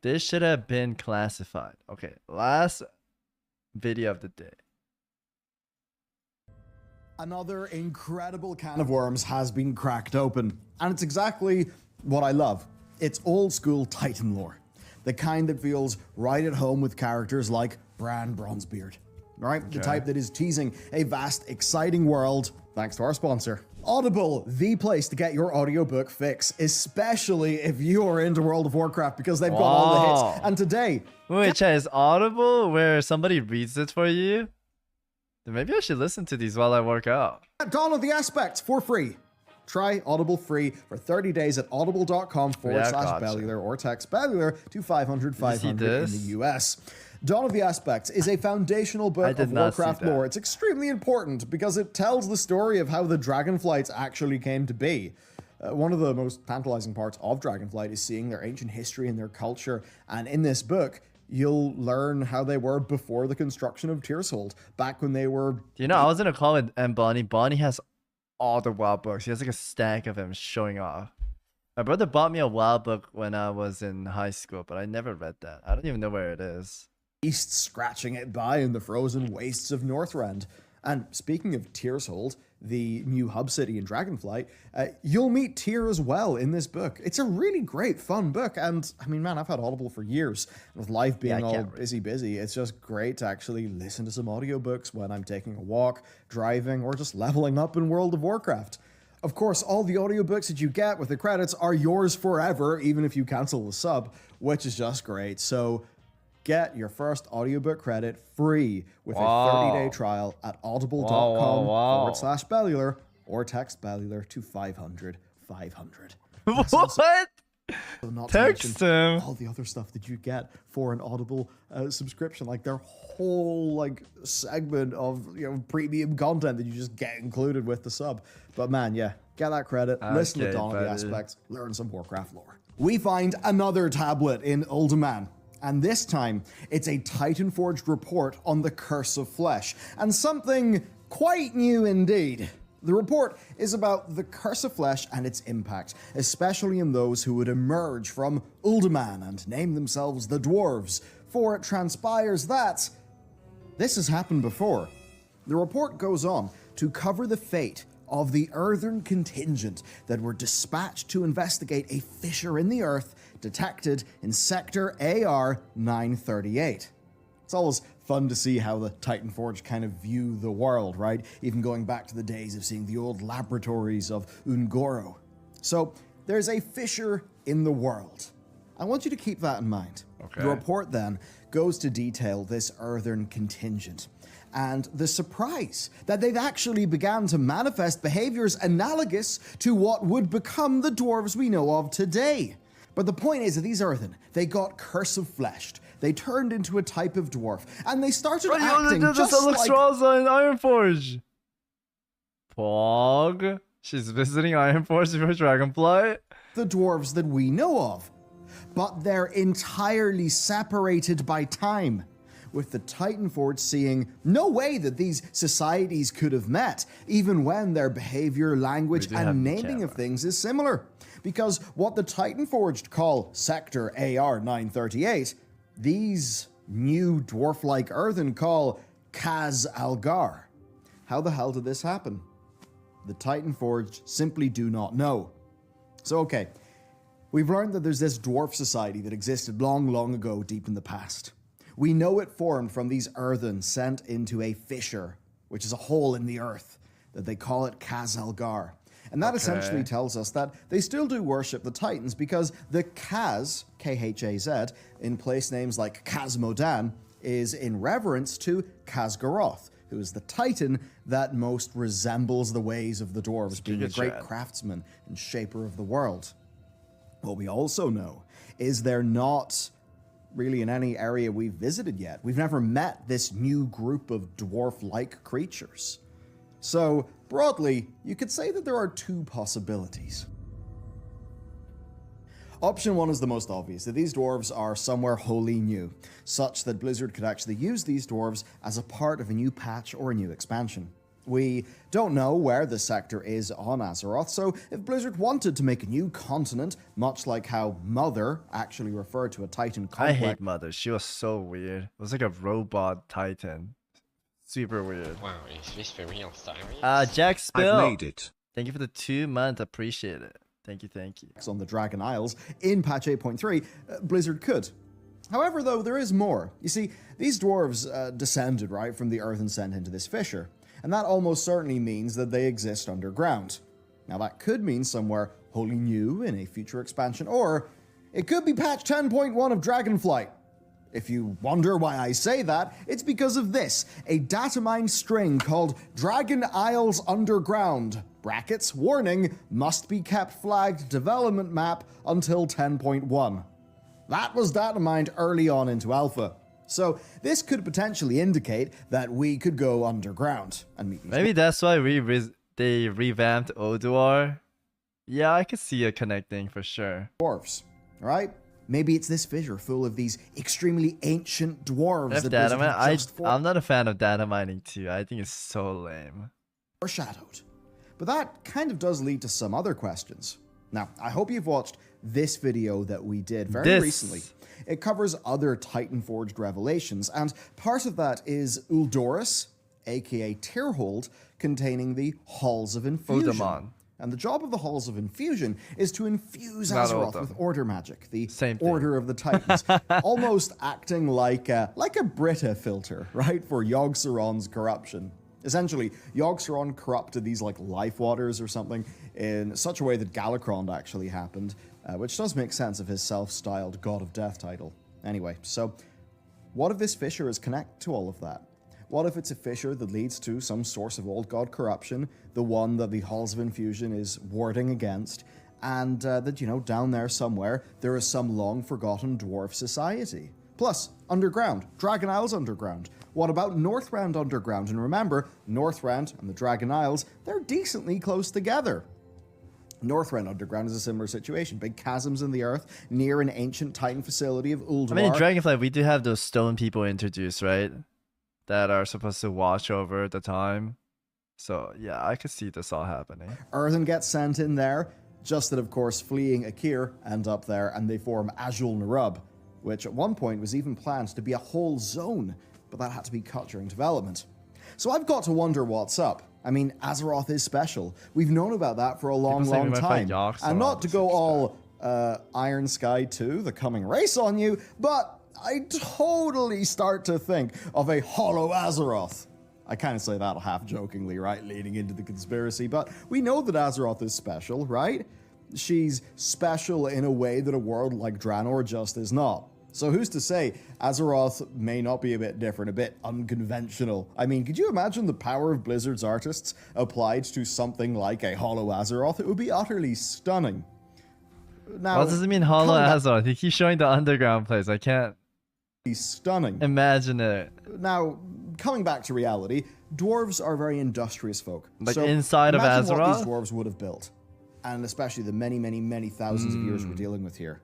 This should have been classified. Okay, last video of the day. Another incredible can of worms has been cracked open, and it's exactly what I love. It's old school Titan lore, the kind that feels right at home with characters like Bran Bronzebeard, right? Okay. The type that is teasing a vast, exciting world, thanks to our sponsor. Audible, the place to get your audiobook fix, especially if you are into World of Warcraft, because they've got all the hits. And today... Wait, Chad, is Audible where somebody reads it for you? Then maybe I should listen to these while I work out. Download the aspects for free. Try Audible free for 30 days at audible.com/Bellular or text Bellular to 500 in the US. Dawn of the Aspects is a foundational book of Warcraft lore. It's extremely important because it tells the story of how the Dragonflights actually came to be. One of the most tantalizing parts of Dragonflight is seeing their ancient history and their culture, and in this book, you'll learn how they were before the construction of Tiershold, back when they were... Do you know, I was in a call with Anboni. Bonnie has all the WoW books. He has like a stack of them showing off. My brother bought me a WoW book when I was in high school, but I never read that. I don't even know where it is. Beasts scratching it by in the frozen wastes of Northrend. And speaking of Tiershold, the new hub city in Dragonflight, you'll meet Tyr as well in this book. It's a really great, fun book, and I mean, man, I've had Audible for years. With life being all busy, it's just great to actually listen to some audiobooks when I'm taking a walk, driving, or just leveling up in World of Warcraft. Of course, all the audiobooks that you get with the credits are yours forever, even if you cancel the sub, which is just great. So get your first audiobook credit free with a 30-day trial at audible.com/Bellular or text Bellular to 500. What? Text him. All the other stuff that you get for an Audible subscription, like their whole like segment of premium content that you just get included with the sub. But man, yeah, get that credit, listen to Dawn of the Aspects, learn some Warcraft lore. We find another tablet in Uldaman. And this time, it's a Titan-forged report on the Curse of Flesh, and something quite new indeed. The report is about the Curse of Flesh and its impact, especially in those who would emerge from Uldaman and name themselves the Dwarves, for it transpires that this has happened before. The report goes on to cover the fate of the Earthern contingent that were dispatched to investigate a fissure in the earth detected in Sector AR-938. It's always fun to see how the Titanforged kind of view the world, right? Even going back to the days of seeing the old laboratories of Ungoro. So, there's a fissure in the world. I want you to keep that in mind. Okay. The report then goes to detail this Earthern contingent and the surprise that they've actually began to manifest behaviors analogous to what would become the dwarves we know of today. But the point is that these Earthen, they got Curse of Fleshed. They turned into a type of dwarf, and they started acting just like... in Ironforge. Pog. She's visiting Ironforge for Dragonflight. The dwarves that we know of. But they're entirely separated by time, with the Titanforged seeing no way that these societies could have met, even when their behavior, language, and naming of things is similar. Because what the Titanforged call Sector AR-938, these new dwarf-like Earthen call Kaz Algar. How the hell did this happen? The Titanforged simply do not know. So okay, we've learned that there's this dwarf society that existed long, long ago deep in the past. We know it formed from these Earthen sent into a fissure, which is a hole in the earth, that they call it Kaz Algar. And that essentially tells us that they still do worship the Titans because the Kaz, K-H-A-Z, in place names like Khazmodan, is in reverence to Khaz'goroth, who is the Titan that most resembles the ways of the dwarves, being a great craftsman and shaper of the world. What we also know is they're not really in any area we've visited yet. We've never met this new group of dwarf-like creatures. So, broadly, you could say that there are two possibilities. Option one is the most obvious, that these dwarves are somewhere wholly new, such that Blizzard could actually use these dwarves as a part of a new patch or a new expansion. We don't know where the sector is on Azeroth, so if Blizzard wanted to make a new continent, much like how Mother actually referred to a Titan complex... I hate Mother. She was so weird. It was like a robot Titan. Super weird. Wow, is this for real, Savix? Jack Spill. I've made it. Thank you for the 2 months. Appreciate it. Thank you, thank you. On the Dragon Isles in patch 8.3, Blizzard could. However, though, there is more. You see, these dwarves descended, right, from the earth and sent into this fissure. And that almost certainly means that they exist underground. Now, that could mean somewhere wholly new in a future expansion, or it could be patch 10.1 of Dragonflight. If you wonder why I say that, it's because of this, a datamine string called Dragon Isles Underground, brackets, warning, must be kept flagged development map until 10.1. That was datamined early on into alpha. So this could potentially indicate that we could go underground and meet these. Maybe that's why they revamped Oduar. Yeah, I could see it connecting for sure. Dwarves, right? Maybe it's this fissure full of these extremely ancient dwarves. I'm not a fan of data mining too. I think it's so lame. Foreshadowed. But that kind of does lead to some other questions. Now, I hope you've watched this video that we did very recently. It covers other Titan-forged revelations, and part of that is Uldorus, aka Tyrhold, containing the Halls of Infusion. Udamon. And the job of the Halls of Infusion is to infuse Azeroth with order magic, the Order of the Titans, almost acting like a Brita filter, right, for Yogg-Saron's corruption. Essentially, Yogg-Saron corrupted these like life waters or something in such a way that Galakron actually happened, which does make sense of his self-styled God of Death title. Anyway, so what if this fissure is connected to all of that? What if it's a fissure that leads to some source of old god corruption, the one that the Halls of Infusion is warding against, and that, you know, down there somewhere, there is some long-forgotten dwarf society? Plus, underground, Dragon Isles underground. What about Northrend underground? And remember, Northrend and the Dragon Isles, they're decently close together. Northrend underground is a similar situation. Big chasms in the earth near an ancient Titan facility of Ulduar. I mean, in Dragonflight, we do have those stone people introduced, right? That are supposed to watch over the time. So, yeah, I could see this all happening. Earthen gets sent in there, just that, of course, fleeing Akir end up there, and they form Azul Narub, which at one point was even planned to be a whole zone, but that had to be cut during development. So I've got to wonder what's up. I mean, Azeroth is special. We've known about that for a long time. And not to go all Iron Sky 2, the coming race on you, but I totally start to think of a hollow Azeroth. I kind of say that half-jokingly, right, leading into the conspiracy, but we know that Azeroth is special, right? She's special in a way that a world like Draenor just is not. So who's to say Azeroth may not be a bit different, a bit unconventional? I mean, could you imagine the power of Blizzard's artists applied to something like a hollow Azeroth? It would be utterly stunning. Now, what does it mean, hollow Azeroth? He keeps showing the underground place. I can't stunning. Imagine it. Now, coming back to reality, dwarves are very industrious folk. Like so inside of Azeroth? Imagine what these dwarves would have built. And especially the many, many, many thousands of years we're dealing with here.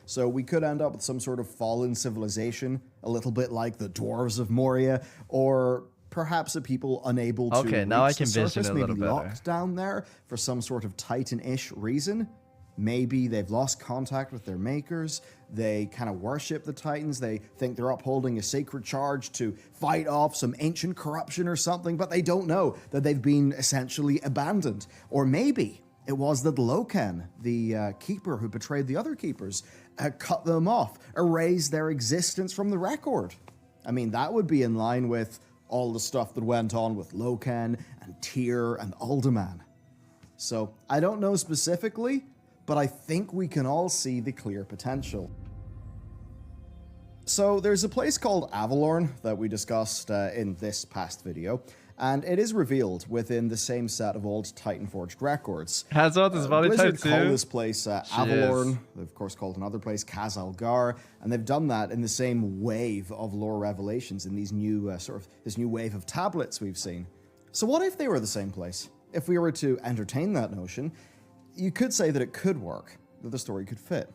So we could end up with some sort of fallen civilization, a little bit like the dwarves of Moria, or perhaps a people unable to reach now I can the surface, vision it a little maybe better. locked down there for some sort of Titan-ish reason. Maybe they've lost contact with their makers. They kind of worship the Titans. They think they're upholding a sacred charge to fight off some ancient corruption or something, but they don't know that they've been essentially abandoned. Or maybe it was that Loken, the keeper who betrayed the other keepers, cut them off, erased their existence from the record. I mean, that would be in line with all the stuff that went on with Loken and Tyr and Alderman. So, I don't know specifically, but I think we can all see the clear potential. So, there's a place called Avalorn that we discussed in this past video, and it is revealed within the same set of old Titan-forged records. Azeroth is body type Blizzard too. call this place Avalorn. They've of course called another place Khazalgar, and they've done that in the same wave of lore revelations in these new this new wave of tablets we've seen. So what if they were the same place? If we were to entertain that notion, you could say that it could work, that the story could fit.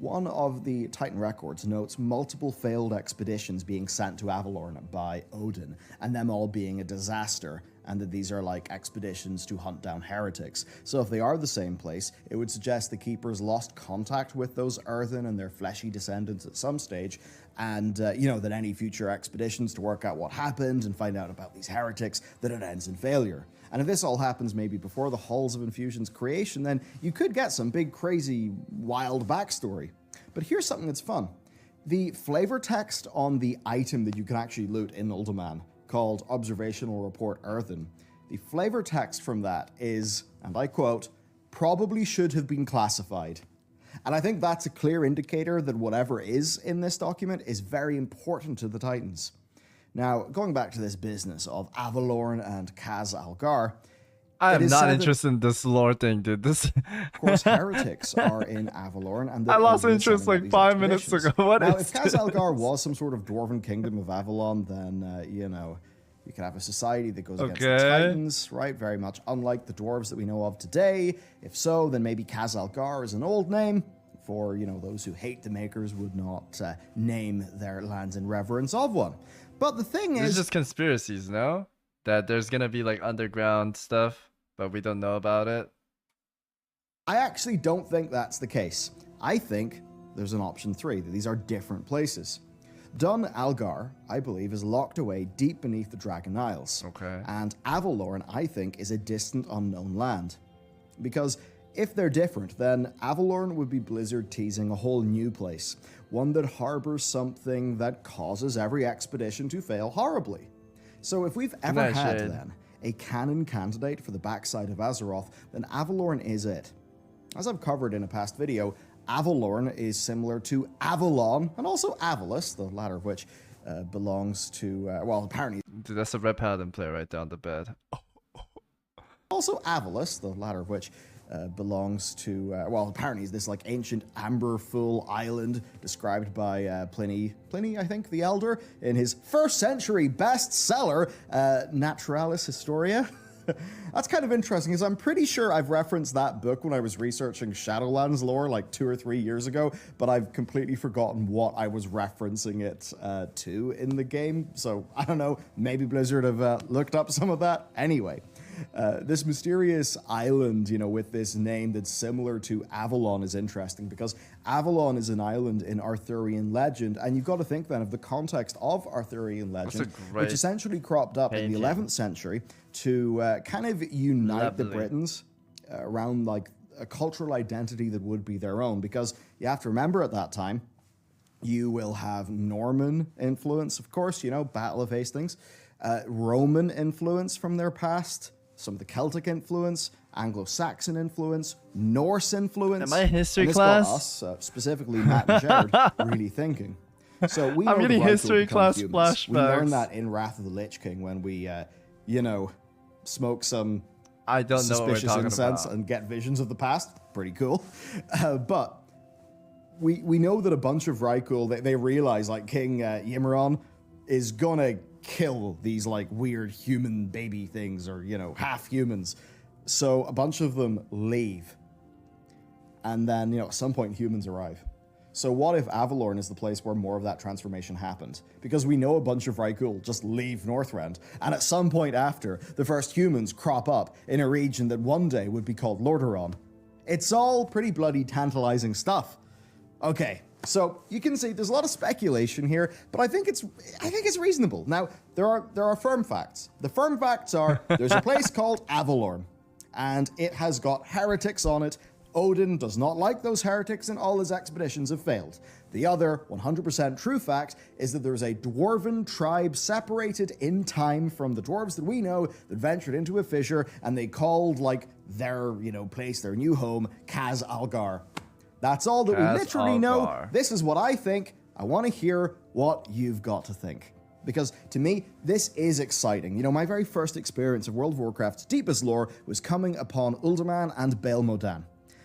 one of the Titan records notes multiple failed expeditions being sent to Avalorn by Odin, and them all being a disaster, and that these are like expeditions to hunt down heretics. So if they are the same place, it would suggest the Keepers lost contact with those earthen and their fleshy descendants at some stage, and that any future expeditions to work out what happened and find out about these heretics, that it ends in failure. And if this all happens maybe before the Halls of Infusion's creation, then you could get some big, crazy, wild backstory. But here's something that's fun. The flavor text on the item that you can actually loot in Uldaman, called Observational Report Earthen, the flavor text from that is, and I quote, probably should have been classified. And I think that's a clear indicator that whatever is in this document is very important to the Titans. Now, going back to this business of Avalorn and Kaz Algar, I am not interested in this lore thing, dude. This, of course, heretics are in Avalorn, and I lost interest like 5 minutes ago. What now, is if Kaz Algar was some sort of dwarven kingdom of Avalon, then you could have a society that goes against the Titans, right? Very much unlike the dwarves that we know of today. If so, then maybe Kaz Algar is an old name. For those who hate the Makers would not name their lands in reverence of one. But the thing is, it's just conspiracies, no? That there's gonna be like underground stuff, but we don't know about it. I actually don't think that's the case. I think there's an option 3, that these are different places. Dun Algar, I believe, is locked away deep beneath the Dragon Isles. Okay. And Avalorn, I think, is a distant unknown land. Because if they're different, then Avalorn would be Blizzard teasing a whole new place. One that harbors something that causes every expedition to fail horribly. So if we've ever had, then, a canon candidate for the backside of Azeroth, then Avalorn is it. As I've covered in a past video, Avalorn is similar to Avalon, and also Avalus, the latter of which belongs to, apparently... Dude, that's a Red Paladin player right down the bed. Also Avalus, the latter of which belongs to, apparently is this like ancient amber-full island described by Pliny, I think, the Elder, in his 1st century bestseller, Naturalis Historia. That's kind of interesting, because I'm pretty sure I've referenced that book when I was researching Shadowlands lore like 2 or 3 years ago, but I've completely forgotten what I was referencing it to in the game. So, I don't know, maybe Blizzard have looked up some of that. Anyway, this mysterious island, with this name that's similar to Avalon is interesting, because Avalon is an island in Arthurian legend, and you've got to think then of the context of Arthurian legend, which essentially cropped up in the 11th century to kind of unite the Britons around like a cultural identity that would be their own, because you have to remember at that time, you will have Norman influence, of course, Battle of Hastings, Roman influence from their past, some of the Celtic influence, Anglo-Saxon influence, Norse influence. Am I in history and class? Got us, specifically Matt and Jared, really thinking. So we know I'm getting history class humans. flashbacks. We learned that in Wrath of the Lich King when we, smoke some suspicious incense and get visions of the past. Pretty cool. But we know that a bunch of Rykul, they realize like King Yimmeron is gonna kill these like weird human baby things, or half humans. So a bunch of them leave, and then at some point humans arrive. So what if Avalorn is the place where more of that transformation happened? Because we know a bunch of Rykul just leave Northrend, and at some point after, the first humans crop up in a region that one day would be called Lordaeron. It's all pretty bloody tantalizing stuff. Okay, so you can see there's a lot of speculation here, but I think it's reasonable. Now, there are firm facts. The firm facts are there's a place called Avalorn, and it has got heretics on it. Odin does not like those heretics, and all his expeditions have failed. The other 100% true fact is that there's a dwarven tribe separated in time from the dwarves that we know that ventured into a fissure, and they called like their place, their new home, Kaz Algar. That's all that we literally know. This is what I think. I want to hear what you've got to think. Because to me, this is exciting. My very first experience of World of Warcraft's deepest lore was coming upon Uldaman and Bael Modan.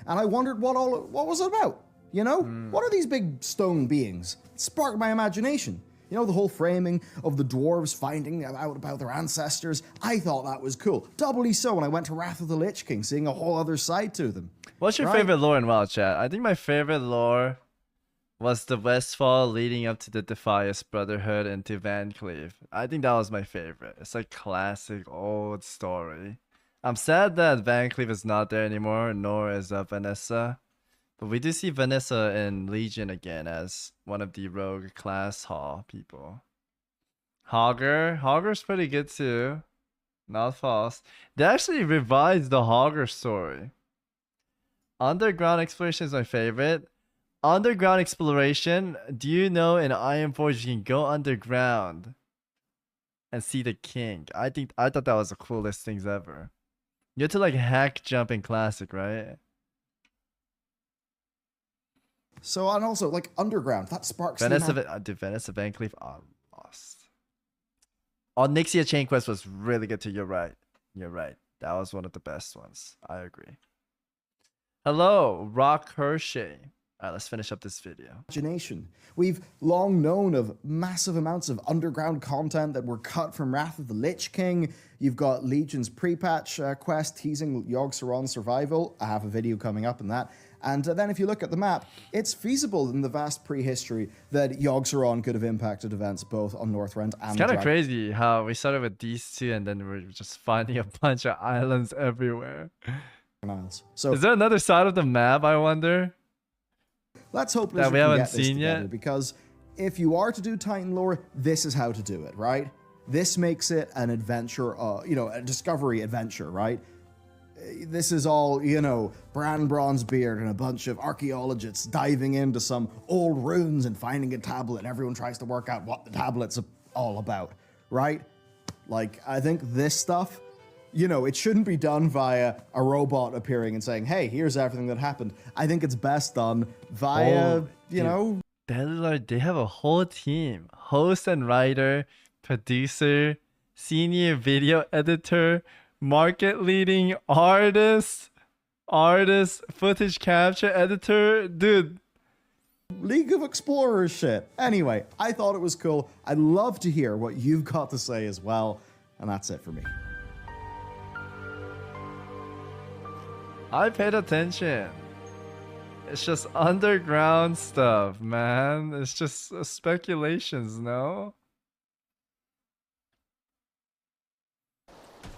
And I wondered what was it about? What are these big stone beings? It sparked my imagination. The whole framing of the dwarves finding out about their ancestors. I thought that was cool. Doubly so when I went to Wrath of the Lich King, seeing a whole other side to them. What's your favorite lore in WoW, chat? I think my favorite lore was the Westfall leading up to the Defias Brotherhood into Van Cleave. I think that was my favorite. It's like classic old story. I'm sad that Van Cleave is not there anymore, nor is Vanessa. But we do see Vanessa in Legion again as one of the rogue class hall people. Hogger's pretty good too. Not false. They actually revised the Hogger story. Underground exploration is my favorite. Underground exploration. Do you know in Ironforge you can go underground and see the king? I thought that was the coolest things ever. You have to like hack jump in classic, right? So, and also like underground, that sparks Vanessa Van Cleave lost. Oh, Nixxiom Chain Quest was really good too. You're right. That was one of the best ones. I agree. Hello, Rock Hershey. Alright, let's finish up this video. Imagination. We've long known of massive amounts of underground content that were cut from Wrath of the Lich King. You've got Legion's pre-patch quest teasing Yogg-Saron's survival. I have a video coming up on that. And then if you look at the map, it's feasible in the vast prehistory that Yogg-Saron could have impacted events both on Northrend and It's kind of crazy how we started with these two and then we're just finding a bunch of islands everywhere. So is there another side of the map, I wonder? Let's hope that we haven't seen yet. Because if you are to do Titan lore, this is how to do it, right? This makes it an adventure, a discovery adventure, right? This is all, Bran Bronzebeard and a bunch of archaeologists diving into some old ruins and finding a tablet. Everyone tries to work out what the tablet's all about, right? Like, I think this stuff, it shouldn't be done via a robot appearing and saying, hey, here's everything that happened. I think it's best done via, Bellular, they have a whole team. Host and writer, producer, senior video editor, market leading artist, footage capture editor. Dude. League of Explorers shit. Anyway, I thought it was cool. I'd love to hear what you've got to say as well. And that's it for me. I paid attention. It's just underground stuff, man. It's just speculations, no?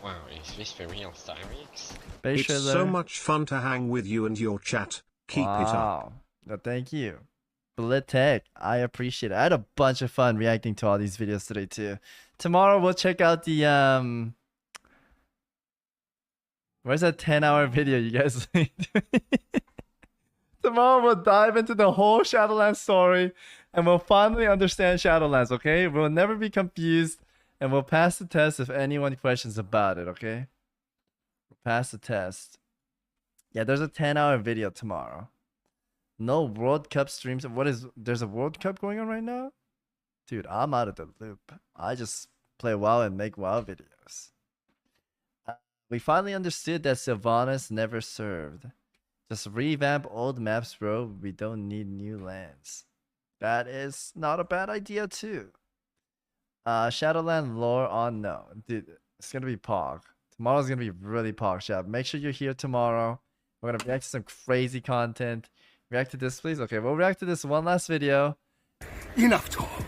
Wow, is this for real, Savix? It's so much fun to hang with you and your chat. Keep it up. No, thank you. Blitek, I appreciate it. I had a bunch of fun reacting to all these videos today too. Tomorrow we'll check out the where's that 10-hour video you guys Tomorrow we'll dive into the whole Shadowlands story and we'll finally understand Shadowlands, okay? We'll never be confused and we'll pass the test if anyone questions about it, okay? We'll pass the test. Yeah, there's a 10-hour video tomorrow. No World Cup streams. There's a World Cup going on right now? Dude, I'm out of the loop. I just play WoW and make WoW videos. We finally understood that Sylvanas never served. Just revamp old maps, bro. We don't need new lands. That is not a bad idea, too. Shadowland lore on no. Dude, it's gonna be Pog. Tomorrow's gonna be really Pog Shab. Make sure you're here tomorrow. We're gonna react to some crazy content. React to this, please? Okay, we'll react to this one last video. Enough talk.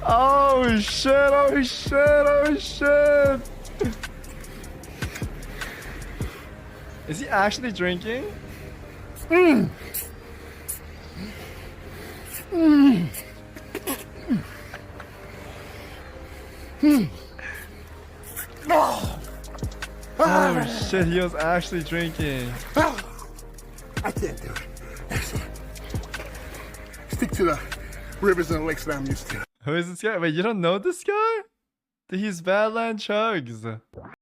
Oh shit, oh shit, oh shit. Is he actually drinking? Oh shit, he was actually drinking. I can't do it. Excellent. Stick to the rivers and lakes that I'm used to. Who is this guy? Wait, you don't know this guy? He's Badland Chugs.